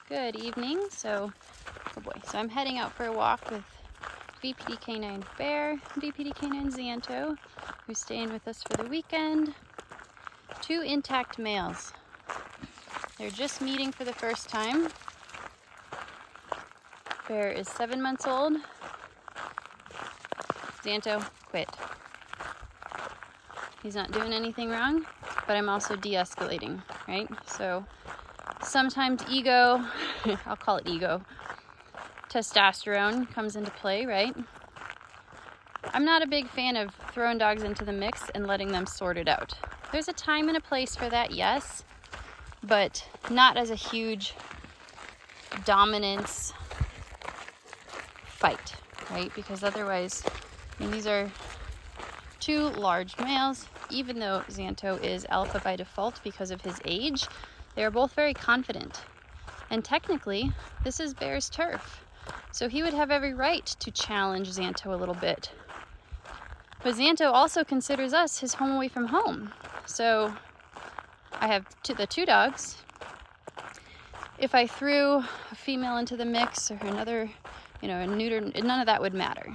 Good evening. So I'm heading out for a walk with VPD-K9 Bear and VPD-K9 Xxanto, who's staying with us for the weekend. Two intact males. They're just meeting for the first time. Bear is 7 months old. Xxanto quit. He's not doing anything wrong, but I'm also de-escalating, right? So sometimes ego, I'll call it ego, testosterone comes into play, right? I'm not a big fan of throwing dogs into the mix and letting them sort it out. There's a time and a place for that, yes, but not as a huge dominance fight, right? Because otherwise, these are two large males. Even though Xxanto is alpha by default because of his age, they are both very confident. And technically, this is Bear's turf. So he would have every right to challenge Xxanto a little bit. But Xxanto also considers us his home away from home. So I have the two dogs. If I threw a female into the mix or another, a neuter, none of that would matter.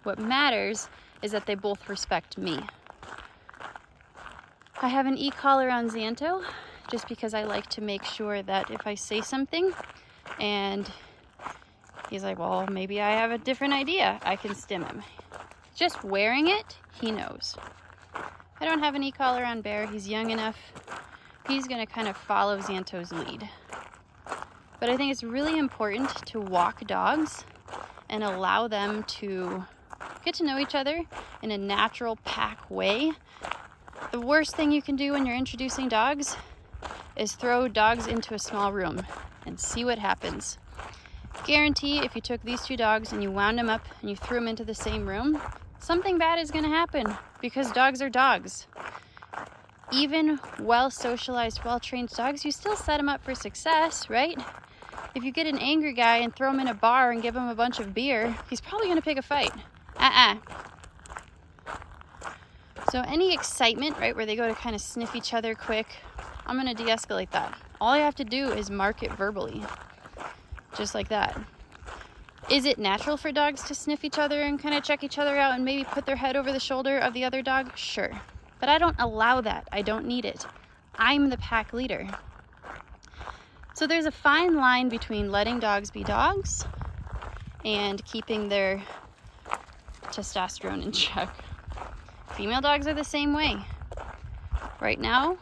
What matters is that they both respect me. I have an e-collar on Xxanto just because I like to make sure that if I say something and he's like, well, maybe I have a different idea, I can stim him. Just wearing it, he knows. I don't have an e-collar on Bear. He's young enough. He's going to kind of follow Xxanto's lead. But I think it's really important to walk dogs and allow them to get to know each other in a natural pack way. The worst thing you can do when you're introducing dogs is throw dogs into a small room and see what happens. Guarantee if you took these two dogs and you wound them up and you threw them into the same room, something bad is going to happen because dogs are dogs. Even well-socialized, well-trained dogs, you still set them up for success, right? If you get an angry guy and throw him in a bar and give him a bunch of beer, he's probably going to pick a fight. So any excitement, right, where they go to kind of sniff each other quick, I'm going to de-escalate that. All I have to do is mark it verbally, just like that. Is it natural for dogs to sniff each other and kind of check each other out and maybe put their head over the shoulder of the other dog? Sure. But I don't allow that. I don't need it. I'm the pack leader. So there's a fine line between letting dogs be dogs and keeping their testosterone in check. Female dogs are the same way. Right now,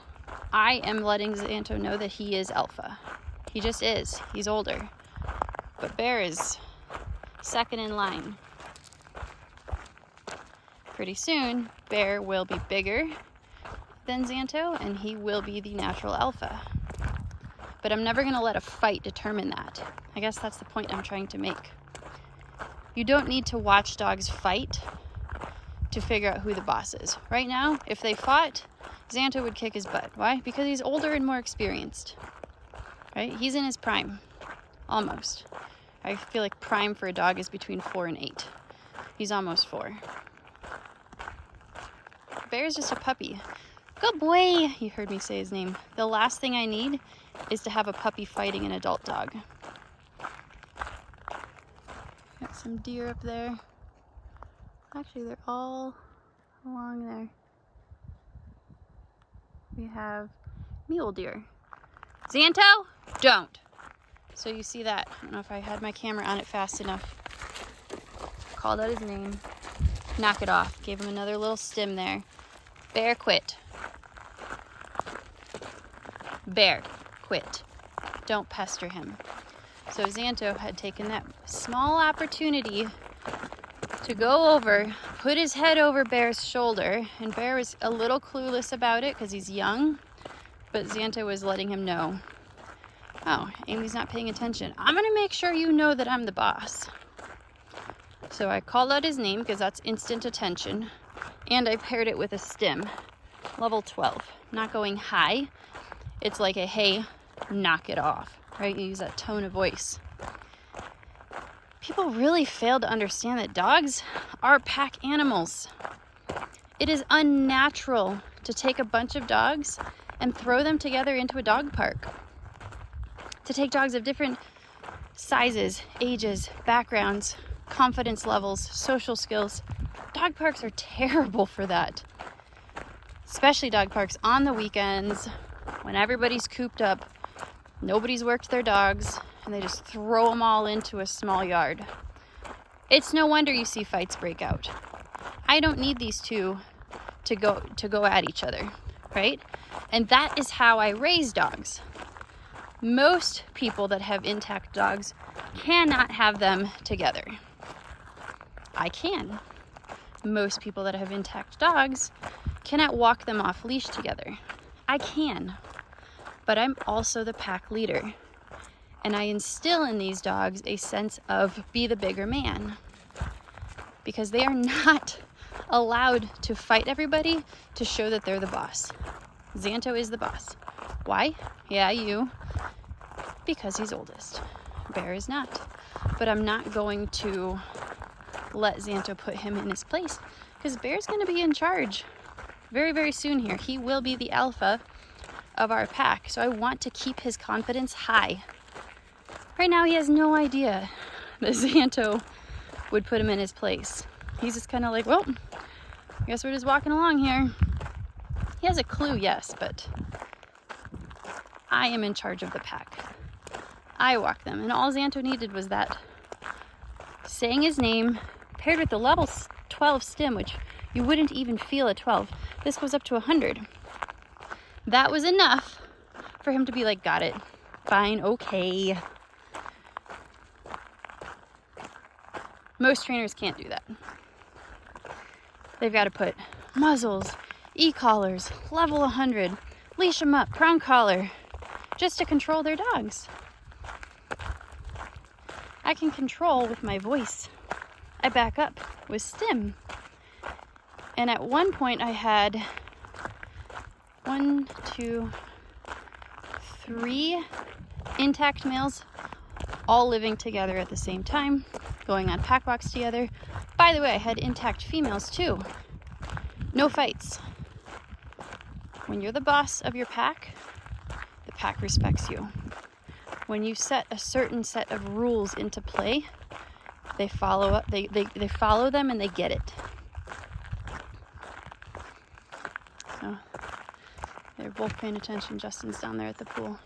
I am letting Xxanto know that he is alpha. He just is. He's older. But Bear is second in line. Pretty soon, Bear will be bigger than Xxanto, and he will be the natural alpha. But I'm never going to let a fight determine that. I guess that's the point I'm trying to make. You don't need to watch dogs fight to figure out who the boss is. Right now, if they fought, Xxanto would kick his butt. Why? Because he's older and more experienced. Right? He's in his prime. Almost. I feel like prime for a dog is between 4 and 8. He's almost 4. Bear's just a puppy. Good boy! You heard me say his name. The last thing I need is to have a puppy fighting an adult dog. Got some deer up there. Actually, they're all along there. We have mule deer. Xxanto, don't! So you see that. I don't know if I had my camera on it fast enough. Called out his name. Knock it off. Gave him another little stim there. Bear, quit. Bear, quit. Don't pester him. So Xxanto had taken that small opportunity to go over, put his head over Bear's shoulder, and Bear was a little clueless about it because he's young, but Xxanto was letting him know, oh, Amy's not paying attention. I'm going to make sure you know that I'm the boss. So I called out his name because that's instant attention, and I paired it with a stim, level 12. Not going high. It's like a, hey, knock it off, right? You use that tone of voice. People really fail to understand that dogs are pack animals. It is unnatural to take a bunch of dogs and throw them together into a dog park. to take dogs of different sizes, ages, backgrounds, confidence levels, social skills. Dog parks are terrible for that. Especially dog parks on the weekends when everybody's cooped up, nobody's worked their dogs, and they just throw them all into a small yard. It's no wonder you see fights break out. I don't need these two to go at each other, right? And that is how I raise dogs. Most people that have intact dogs cannot have them together. I can. Most people that have intact dogs cannot walk them off leash together. I can. But I'm also the pack leader. And I instill in these dogs a sense of be the bigger man. Because they are not allowed to fight everybody to show that they're the boss. Xxanto is the boss. Why? Yeah, you. Because he's oldest. Bear is not. But I'm not going to let Xxanto put him in his place, because Bear's going to be in charge very, very soon here. He will be the alpha of our pack, so I want to keep his confidence high. Right now he has no idea that Xxanto would put him in his place. He's just kind of like, well, I guess we're just walking along here. He has a clue, yes, but I am in charge of the pack. I walk them, and all Xxanto needed was that saying his name paired with the level 12 stim, which you wouldn't even feel at 12. This goes up to 100. That was enough for him to be like, got it, fine, okay. Most trainers can't do that. They've got to put muzzles, e-collars, level 100, leash them up, crown collar, just to control their dogs. I can control with my voice. I back up with stim. And at one point I had 1, 2, 3 intact males all living together at the same time, going on pack walks together. By the way, I had intact females too. No fights. When you're the boss of your pack, the pack respects you. When you set a certain set of rules into play, they follow up, they follow them and they get it. So they're both paying attention. Justin's down there at the pool.